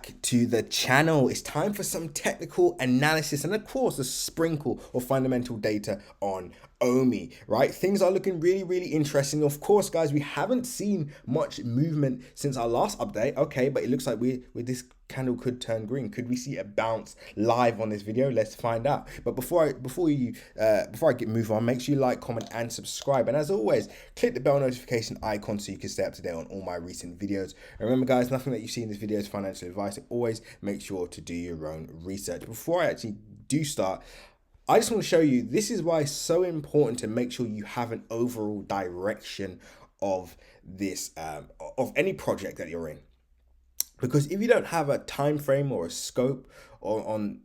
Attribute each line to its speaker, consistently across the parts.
Speaker 1: back to the channel. It's time for some technical analysis and of course a sprinkle of fundamental data on OMI, right? Things are looking really interesting. Of course, guys, we haven't seen much movement since our last update. Okay, but it looks like this candle could turn green. Could we see a bounce live on this video? Let's find out. But before I get move on, make sure you like, comment, and subscribe. And as always, click the bell notification icon so you can stay up to date on all my recent videos. And remember, guys, nothing that you see in this video is financial advice. Always make sure to do your own research. Before I actually do start, I just want to show you, this is why it's so important to make sure you have an overall direction of this, of any project that you're in. Because if you don't have a time frame or a scope on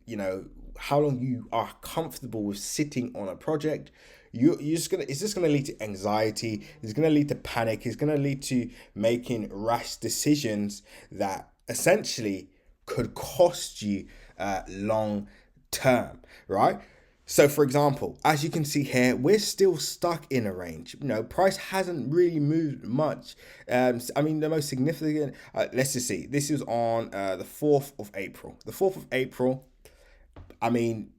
Speaker 1: how long you are comfortable with sitting on a project, it's just gonna lead to anxiety. It's gonna lead to panic. It's gonna lead to making rash decisions that essentially could cost you long term, right? So for example, as you can see here, we're still stuck in a range. Price hasn't really moved much. I mean, the most significant, let's just see, this is on the 4th of April. The 4th of April, I mean,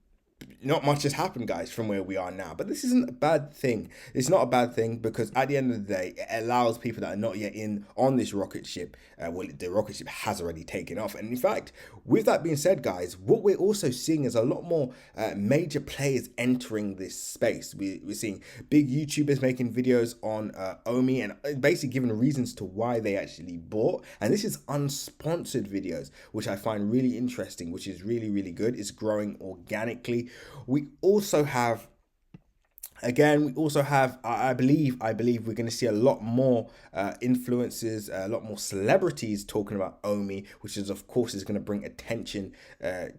Speaker 1: not much has happened, guys, from where we are now. But this isn't a bad thing. It's not a bad thing because at the end of the day, it allows people that are not yet on this rocket ship. Well, the rocket ship has already taken off. And in fact, with that being said, guys, what we're also seeing is a lot more major players entering this space. We're seeing big YouTubers making videos on OMI and basically giving reasons to why they actually bought. And this is unsponsored videos, which I find really interesting, which is really good. It's growing organically. We also have, I believe we're going to see a lot more influencers, a lot more celebrities talking about OMI, which is of course is going to bring attention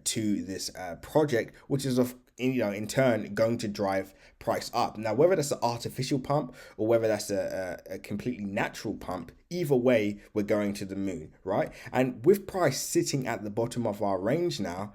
Speaker 1: to this project, which is in turn going to drive price up. Now, whether that's an artificial pump or whether that's a completely natural pump, either way, we're going to the moon, right? And with price sitting at the bottom of our range now,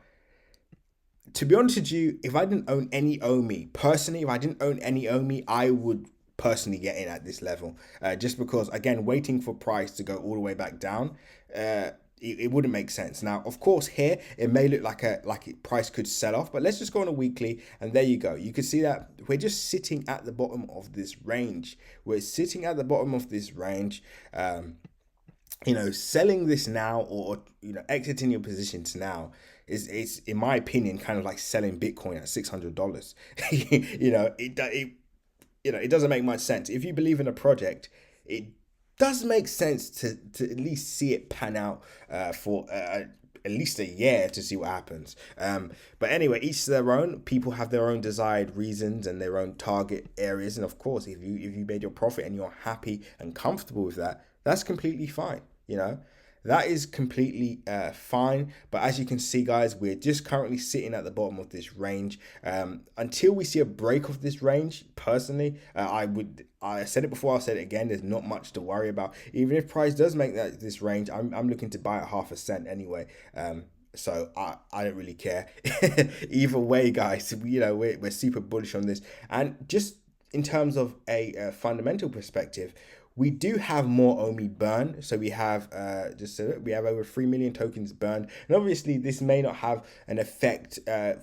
Speaker 1: to be honest with you, if I didn't own any OMI, personally, I would personally get in at this level. Just because, again, waiting for price to go all the way back down, it wouldn't make sense. Now, of course, here, it may look like price could sell off, but let's just go on a weekly, and there you go. You can see that we're just sitting at the bottom of this range. We're sitting at the bottom of this range. Selling this now or exiting your positions now is in my opinion kind of like selling Bitcoin at $600. It doesn't make much sense. If you believe in a project, it does make sense to at least see it pan out for at least a year to see what happens. But anyway, each to their own. People have their own desired reasons and their own target areas, and of course, if you made your profit and you're happy and comfortable with that, that's completely fine. That is completely fine. But as you can see, guys, we're just currently sitting at the bottom of this range. Until we see a break of this range, personally, I said it before, I'll say it again, there's not much to worry about. Even if price does make this range, I'm looking to buy at 0.5 cent anyway. So I don't really care. Either way, guys, we're super bullish on this. And just in terms of a fundamental perspective, we do have more OMI burn. So we have we have over 3 million tokens burned. And obviously this may not have an effect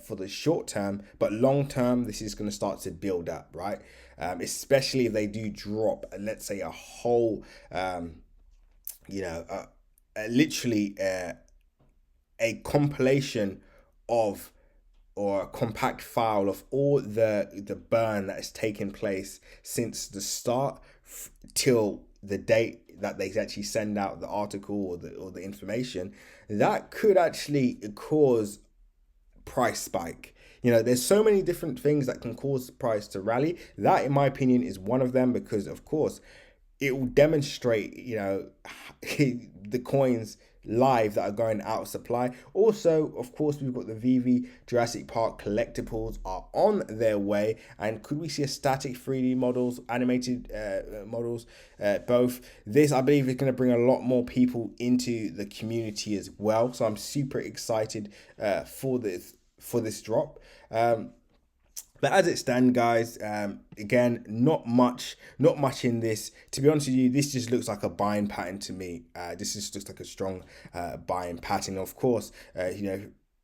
Speaker 1: for the short term, but long term, this is going to start to build up, right? Especially if they do drop, let's say a whole, literally a compilation of or a compact file of all the burn that has taken place since the start till the date that they actually send out the article or the information, that could actually cause price spike. There's so many different things that can cause the price to rally. That, in my opinion, is one of them, because of course it will demonstrate the coins live that are going out of supply. Also, of course, we've got the VV Jurassic Park collectibles are on their way. And could we see a static 3D models, animated models, both? This, I believe, is going to bring a lot more people into the community as well. So I'm super excited for this drop. But as it stands, guys, again, not much in this. To be honest with you, this just looks like a buying pattern to me. This just looks like a strong buying pattern. Of course,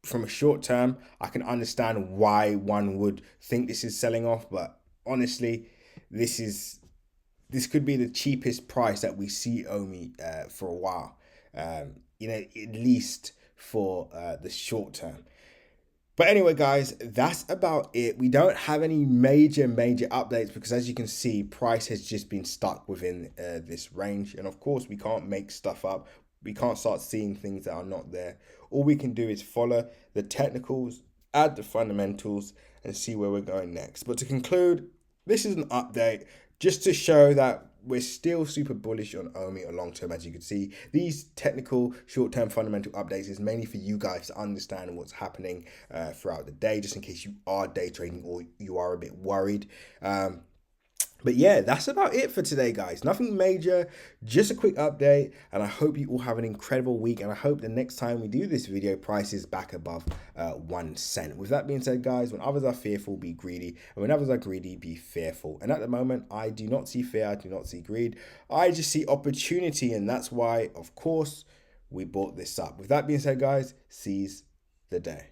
Speaker 1: from a short term, I can understand why one would think this is selling off, but honestly, this could be the cheapest price that we see OMI for a while. At least for the short term. But anyway, guys, that's about it. We don't have any major updates because, as you can see, price has just been stuck within this range. And of course, we can't make stuff up. We can't start seeing things that are not there. All we can do is follow the technicals, add the fundamentals, and see where we're going next. But to conclude, this is an update just to show that we're still super bullish on OMI or long term. As you can see, these technical short-term fundamental updates is mainly for you guys to understand what's happening throughout the day, just in case you are day trading or you are a bit worried. But yeah, that's about it for today, guys. Nothing major, just a quick update. And I hope you all have an incredible week. And I hope the next time we do this video, price is back above 1 cent. With that being said, guys, when others are fearful, be greedy. And when others are greedy, be fearful. And at the moment, I do not see fear. I do not see greed. I just see opportunity. And that's why, of course, we bought this up. With that being said, guys, seize the day.